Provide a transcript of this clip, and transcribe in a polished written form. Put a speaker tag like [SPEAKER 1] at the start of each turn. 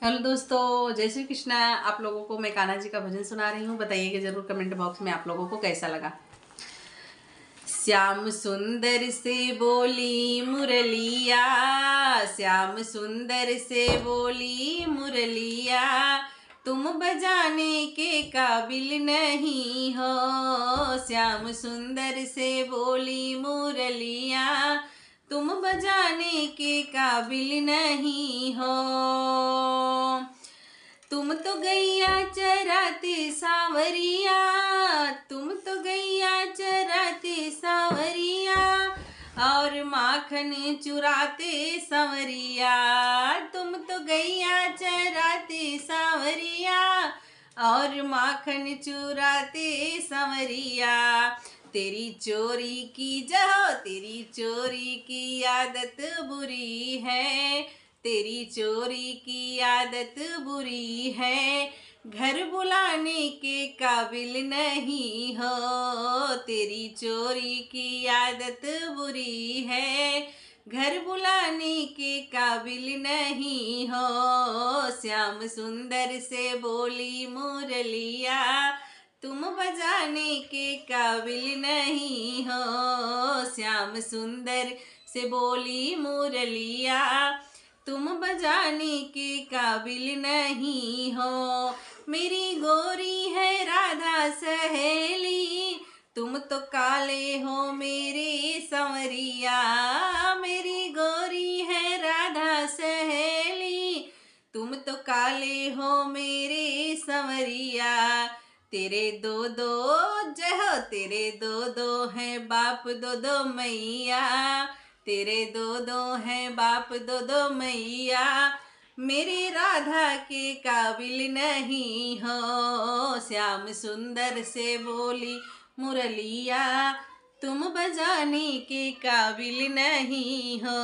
[SPEAKER 1] Hello दोस्तों, जय श्री कृष्णा। आप लोगों को मैं कान्हा जी का भजन सुना रही हूँ। बताइएगा जरूर कमेंट बॉक्स में आप लोगों को कैसा लगा। श्याम सुंदर से बोली मुरलिया, श्याम सुंदर से बोली मुरलिया, तुम बजाने के काबिल नहीं हो। श्याम सुंदर से बोली मुरलिया, तुम बजाने के काबिल नहीं हो। तुम तो गैया चराते सावरिया, तुम तो गैया चराते सावरिया, और माखन चुराते संवरिया। तुम तो गैया चराते सावरिया, और माखन चुराते संवरिया। तेरी चोरी की जहो, तेरी चोरी की आदत बुरी है, तेरी चोरी की आदत बुरी है, घर बुलाने के काबिल नहीं हो। तेरी चोरी की आदत बुरी है, घर बुलाने के काबिल नहीं हो। श्याम सुंदर से बोली मुरलिया, तुम बजाने के काबिल नहीं हो। श्याम सुंदर से बोली मुरलिया, तुम बजाने के काबिल नहीं हो। मेरी गोरी है राधा सहेली, तुम तो काले हो मेरे संवरिया। मेरी गोरी है राधा सहेली, तुम तो काले हो मेरे संवरिया। तेरे दो दो जय हो, तेरे दो दो हैं बाप दो दो मैया, तेरे दो दो हैं बाप दो दो मैया, मेरी राधा के काबिल नहीं हो। श्याम सुंदर से बोली मुरलिया, तुम बजाने के काबिल नहीं हो।